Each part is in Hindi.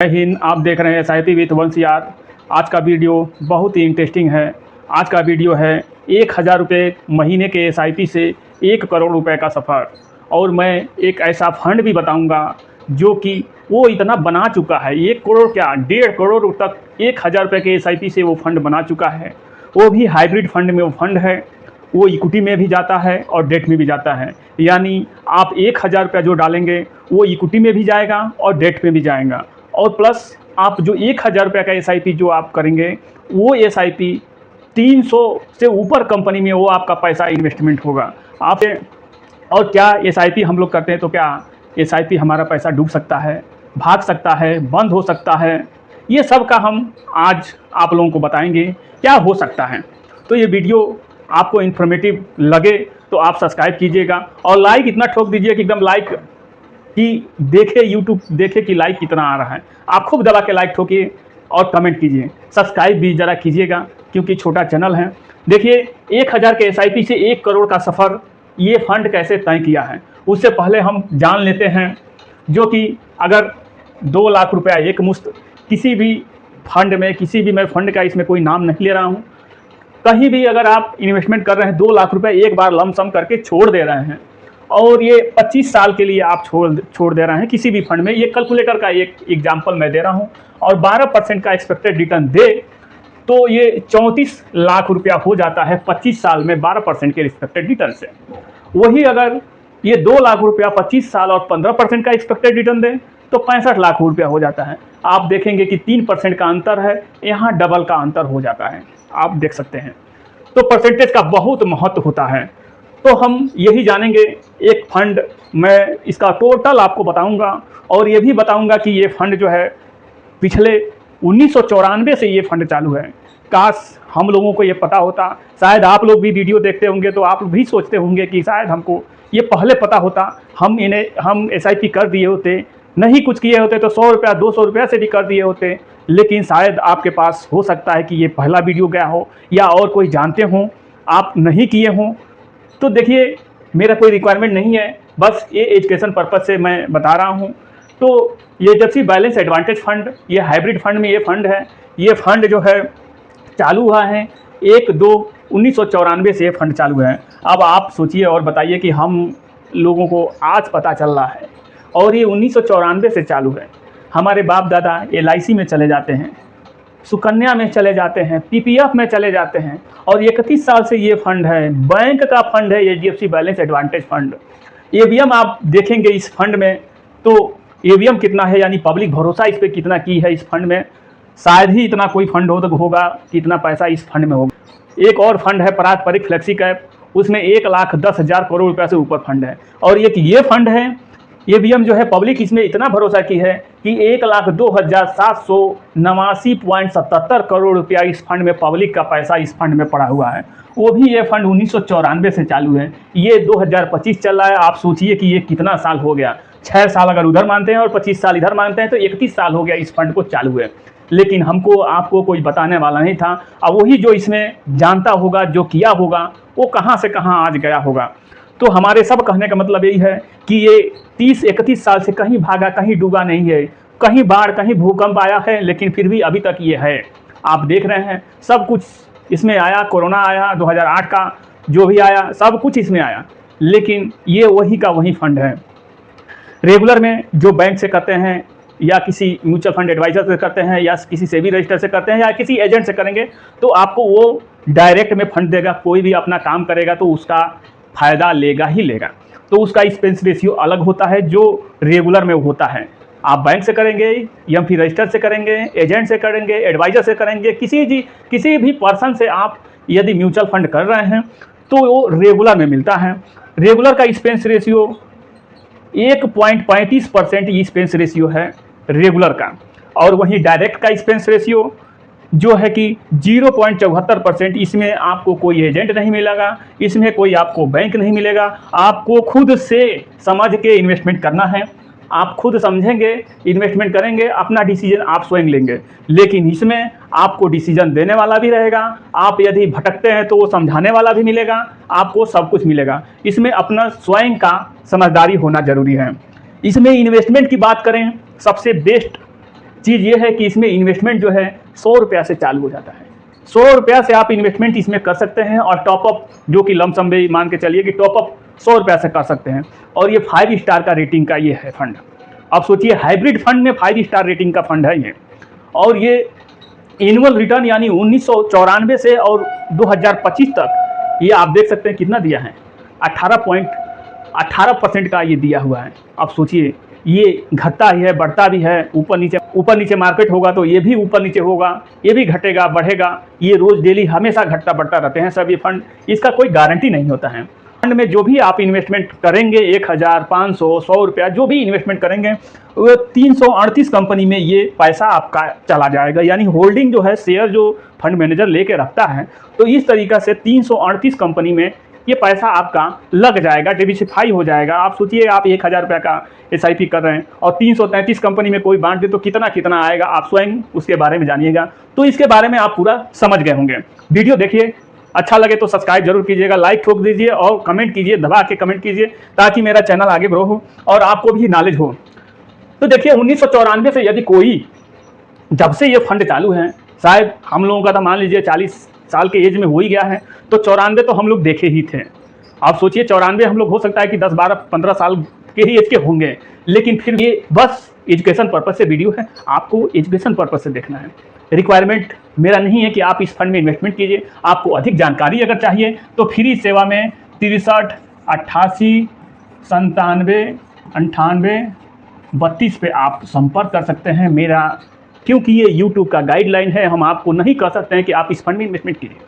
जय हिंद। आप देख रहे हैं एसआईपी विथ वंश यार। आज का वीडियो बहुत ही इंटरेस्टिंग है। आज का वीडियो है 1000 रुपये महीने के एसआईपी से 1 करोड़ रुपए का सफ़र। और मैं एक ऐसा फंड भी बताऊंगा जो कि वो इतना बना चुका है, 1 करोड़ क्या 1.5 करोड़ तक 1000 रुपये के एसआईपी से वो फंड बना चुका है। वो भी हाइब्रिड फंड में वो फंड है, वो इक्विटी में भी जाता है और डेट में भी जाता है। यानी आप 1000 रुपया जो डालेंगे वो इक्विटी में भी जाएगा और डेट में भी जाएगा। और प्लस आप जो 1000 रुपये का एसआईपी जो आप करेंगे वो एसआईपी 300 से ऊपर कंपनी में वो आपका पैसा इन्वेस्टमेंट होगा आप। और क्या एसआईपी हम लोग करते हैं तो क्या एसआईपी हमारा पैसा डूब सकता है, भाग सकता है, बंद हो सकता है? ये सब का हम आज आप लोगों को बताएंगे क्या हो सकता है। तो ये वीडियो आपको इन्फॉर्मेटिव लगे तो आप सब्सक्राइब कीजिएगा और लाइक इतना ठोक दीजिए कि एकदम लाइक कि देखे यूट्यूब देखे कि लाइक कितना आ रहा है। आप खूब दबा के लाइक ठोकिए और कमेंट कीजिए, सब्सक्राइब भी ज़रा कीजिएगा क्योंकि छोटा चैनल है। देखिए 1000 के एसआईपी से 1 करोड़ का सफ़र ये फंड कैसे तय किया है उससे पहले हम जान लेते हैं। जो कि अगर 2 लाख रुपया एक मुश्त किसी भी फंड में, किसी भी मैं फंड का इसमें कोई नाम नहीं ले रहा हूँ, कहीं भी अगर आप इन्वेस्टमेंट कर रहे हैं 2 लाख रुपए एक बार लमसम करके छोड़ दे रहे हैं और ये 25 साल के लिए आप छोड़ दे रहे हैं किसी भी फंड में, ये कैलकुलेटर का एक एग्जांपल मैं दे रहा हूँ, और 12% का एक्सपेक्टेड रिटर्न दे तो ये 34 लाख रुपया हो जाता है 25 साल में 12% के एक्सपेक्टेड रिटर्न से। वही अगर ये 2 लाख रुपया 25 साल और 15% का एक्सपेक्टेड रिटर्न दे तो 65 लाख रुपया हो जाता है। आप देखेंगे कि 3% का अंतर है, यहाँ डबल का अंतर हो जाता है, आप देख सकते हैं। तो परसेंटेज का बहुत महत्व होता है। तो हम यही जानेंगे। एक फंड मैं इसका टोटल आपको बताऊंगा और ये भी बताऊंगा कि ये फंड जो है पिछले 1994 से ये फंड चालू है। काश हम लोगों को ये पता होता। शायद आप लोग भी वीडियो देखते होंगे तो आप भी सोचते होंगे कि शायद हमको ये पहले पता होता, हम एसआईपी कर दिए होते, नहीं कुछ किए होते तो 100 रुपया 200 रुपया से भी कर दिए होते। लेकिन शायद आपके पास हो सकता है कि ये पहला वीडियो गया हो या और कोई जानते हों, आप नहीं किए हों। तो देखिए मेरा कोई रिक्वायरमेंट नहीं है, बस ये एजुकेशन पर्पज़ से मैं बता रहा हूँ। तो ये एचडीएफसी बैलेंस एडवांटेज फंड, ये हाइब्रिड फंड में ये फंड है। ये फंड जो है चालू हुआ है 1/2/1994 से ये फंड चालू है। अब आप सोचिए और बताइए कि हम लोगों को आज पता चल रहा है और ये 1994 से चालू है। हमारे बाप दादा एलआईसी में चले जाते हैं, सुकन्या में चले जाते हैं, पीपीएफ में चले जाते हैं और 31 साल से ये फंड है। बैंक का फंड है HDFC balance advantage fund. AVM आप देखेंगे इस फंड में तो एवीएम कितना है, यानी पब्लिक भरोसा इस पर कितना की है इस फंड में। शायद ही इतना कोई फंड होगा कि इतना पैसा इस फंड में होगा। एक और फंड है पारस्परिक फ्लेक्सी कैप, उसमें 1,10,000 करोड़ रुपये से ऊपर फंड है। और ये फंड है एवीएम जो है पब्लिक इसमें इतना भरोसा की है कि 1,02,789.77 करोड़ रुपया इस फंड में पब्लिक का पैसा इस फंड में पड़ा हुआ है। वो भी ये फंड 1994 से चालू है, ये 2025 चल रहा है। आप सोचिए कि ये कितना साल हो गया। 6 साल अगर उधर मानते हैं और 25 साल इधर मानते हैं तो 31 साल हो गया इस फंड को चालू है। लेकिन हमको आपको कोई बताने वाला नहीं था। अब वही जो इसमें जानता होगा, जो किया होगा, वो कहाँ से कहाँ आज गया होगा। तो हमारे सब कहने का मतलब यही है कि ये 30-31 साल से कहीं भागा, कहीं डूबा नहीं है, कहीं बाढ़, कहीं भूकंप आया है, लेकिन फिर भी अभी तक ये है। आप देख रहे हैं सब कुछ इसमें आया, कोरोना आया, 2008 का जो भी आया, सब कुछ इसमें आया, लेकिन ये वही का वही फंड है। रेगुलर में जो बैंक से करते हैं या किसी म्यूचुअल फंड एडवाइजर से करते हैं या किसी से भी रजिस्टर से करते हैं या किसी एजेंट से करेंगे तो आपको वो डायरेक्ट में फंड देगा। कोई भी अपना काम करेगा तो उसका फ़ायदा लेगा ही लेगा। तो उसका एक्सपेंस रेशियो अलग होता है जो रेगुलर में होता है। आप बैंक से करेंगे या फिर रजिस्टर से करेंगे, एजेंट से करेंगे, एडवाइज़र से करेंगे, किसी भी पर्सन से आप यदि म्यूचुअल फंड कर रहे हैं तो वो रेगुलर में मिलता है। रेगुलर का एक्सपेंस रेशियो 1.35% एक्सपेंस रेशियो है रेगुलर का। और वहीं डायरेक्ट का एक्सपेंस रेशियो जो है कि 0.74%। इसमें आपको कोई एजेंट नहीं मिलेगा, इसमें कोई आपको बैंक नहीं मिलेगा। आपको खुद से समझ के इन्वेस्टमेंट करना है। आप खुद समझेंगे, इन्वेस्टमेंट करेंगे, अपना डिसीजन आप स्वयं लेंगे। लेकिन इसमें आपको डिसीजन देने वाला भी रहेगा। आप यदि भटकते हैं तो वो समझाने वाला भी मिलेगा, आपको सब कुछ मिलेगा। इसमें अपना स्वयं का समझदारी होना जरूरी है। इसमें इन्वेस्टमेंट की बात करें, सबसे बेस्ट चीज़ ये है कि इसमें इन्वेस्टमेंट जो है 100 रुपया से चालू हो जाता है। 100 रुपया से आप इन्वेस्टमेंट इसमें कर सकते हैं और टॉपअप जो कि लमसम भी मान के चलिए कि टॉपअप 100 रुपया से कर सकते हैं। और ये 5 स्टार का रेटिंग का ये है फंड। अब सोचिए हाइब्रिड फंड में 5 स्टार रेटिंग का फंड है ये। और ये एनुअल रिटर्न यानी 1994 से और 2025 तक ये आप देख सकते हैं कितना दिया है, 18% का ये दिया हुआ है। आप सोचिए ये घटता ही है, बढ़ता भी है, ऊपर नीचे मार्केट होगा तो ये भी ऊपर नीचे होगा, ये भी घटेगा बढ़ेगा, ये रोज़ डेली हमेशा घटता बढ़ता रहते हैं सब ये फंड। इसका कोई गारंटी नहीं होता है। फंड में जो भी आप इन्वेस्टमेंट करेंगे 1000, 500, 100 रुपया जो भी इन्वेस्टमेंट करेंगे वो 338 कंपनी में ये पैसा आपका चला जाएगा। यानी होल्डिंग जो है, शेयर जो फंड मैनेजर लेके रखता है, तो इस तरीक़े से 338 कंपनी में ये पैसा आपका लग जाएगा, डिविसिफाई हो जाएगा। आप सोचिए आप 1000 रुपये का SIP कर रहे हैं और 333 कंपनी में कोई बांट दे तो कितना कितना आएगा, आप स्वयं उसके बारे में जानिएगा। तो इसके बारे में आप पूरा समझ गए होंगे। वीडियो देखिए, अच्छा लगे तो सब्सक्राइब जरूर कीजिएगा, लाइक ठोक दीजिए और कमेंट कीजिए, दबा के कमेंट कीजिए ताकि मेरा चैनल आगे ग्रो हो और आपको भी नॉलेज हो। तो देखिए 1994 से यदि कोई, जब से ये फंड चालू है, शायद हम लोगों का तो मान लीजिए 40 साल के एज में हो ही गया है, तो 94 तो हम लोग देखे ही थे। आप सोचिए 94 हम लोग हो सकता है कि 10, 12, 15 साल के ही एज के होंगे, लेकिन फिर ये बस एजुकेशन पर्पज़ से वीडियो है, आपको एजुकेशन पर्पज़ से देखना है। रिक्वायरमेंट मेरा नहीं है कि आप इस फंड में इन्वेस्टमेंट कीजिए। आपको अधिक जानकारी अगर चाहिए तो फ्री सेवा में 63 88 97 98 32 पे आप संपर्क कर सकते हैं मेरा, क्योंकि ये यूट्यूब का गाइडलाइन है। हम आपको नहीं कह सकते हैं कि आप इस फंड में इन्वेस्टमेंट कीजिए।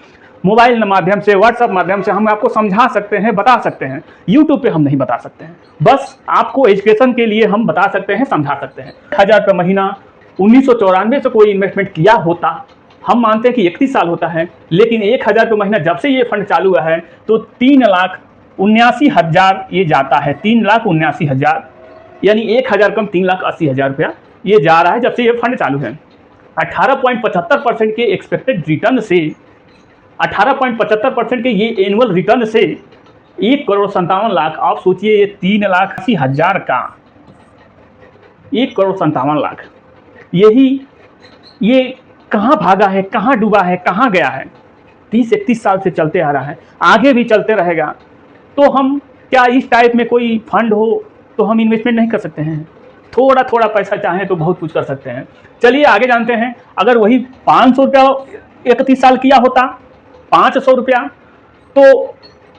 मोबाइल माध्यम से, व्हाट्सएप माध्यम से हम आपको समझा सकते हैं, बता सकते हैं। यूट्यूब पे हम नहीं बता सकते हैं, बस आपको एजुकेशन के लिए हम बता सकते हैं, समझा सकते हैं। 1000 रुपये महीना 1994 से कोई इन्वेस्टमेंट किया होता, हम मानते हैं कि 31 साल होता है, लेकिन 1000 रुपये महीना जब से ये फंड चालू हुआ है तो 3,79,000 ये जाता है। 3,79,000 यानी 1000 कम 3,80,000 रुपया ये जा रहा है जब से ये फंड चालू है। 18.75% के एक्सपेक्टेड रिटर्न से, 18.75% के ये एनुअल रिटर्न से 1,57,00,000, आप सोचिए ये 3,80,000 का 1,57,00,000, ये कहाँ भागा है, कहाँ डूबा है, कहाँ गया है। 30-31 साल से चलते आ रहा है, आगे भी चलते रहेगा। तो हम क्या इस टाइप में कोई फंड हो तो हम इन्वेस्टमेंट नहीं कर सकते हैं? थोड़ा थोड़ा पैसा चाहें तो बहुत कुछ कर सकते हैं। चलिए आगे जानते हैं। अगर वही 500 रुपया 31 साल किया होता, 500 रुपया, तो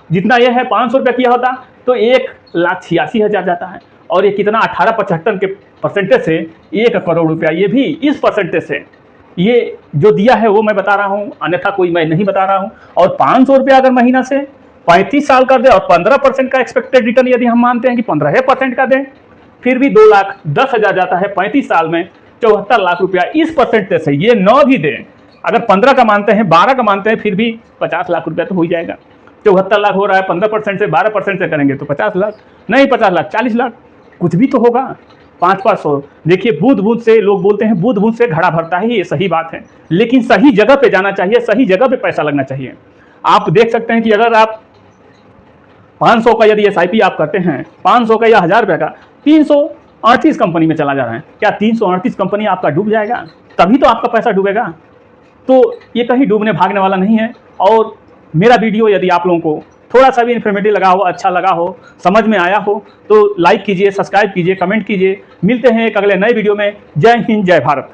जितना यह है 500 रुपया किया होता तो 1,86,000 जाता है। और ये कितना 18.75 के परसेंटेज से 1 करोड़ रुपया, ये भी इस परसेंटेज से ये जो दिया है वो मैं बता रहा हूँ, अन्यथा कोई मैं नहीं बता रहा हूँ। और 500 रुपया अगर महीना से 35 साल कर दे और 15% का एक्सपेक्टेड रिटर्न यदि हम मानते हैं कि 15% का दें, फिर भी 2,10,000 जाता है 35 साल में, 74 लाख रुपया इस परसेंटेज से। ये 9 भी दें, अगर 15 का मानते हैं, 12 का मानते हैं, फिर भी 50 लाख रुपया तो हो ही जाएगा। 74 लाख हो रहा है, 15% से 12% से करेंगे तो 50 लाख, नहीं 50 लाख, 40 लाख, कुछ भी तो होगा। 500 देखिए, बूंद बूंद से लोग बोलते हैं, बूंद बूंद से घड़ा भरता है, ये सही बात है, लेकिन सही जगह पे जाना चाहिए, सही जगह पे पैसा लगना चाहिए। आप देख सकते हैं कि अगर आप 500 का यदि SIP आप करते हैं, 500 का या 1000 रुपये का, 338 कंपनी में चला जा रहा है, क्या 338 कंपनी आपका डूब जाएगा? तभी तो आपका पैसा डूबेगा। तो ये कहीं डूबने भागने वाला नहीं है। और मेरा वीडियो यदि आप लोगों को थोड़ा सा भी इन्फॉर्मेटिव लगा हो, अच्छा लगा हो, समझ में आया हो, तो लाइक कीजिए, सब्सक्राइब कीजिए, कमेंट कीजिए। मिलते हैं एक अगले नए वीडियो में। जय हिंद, जय भारत।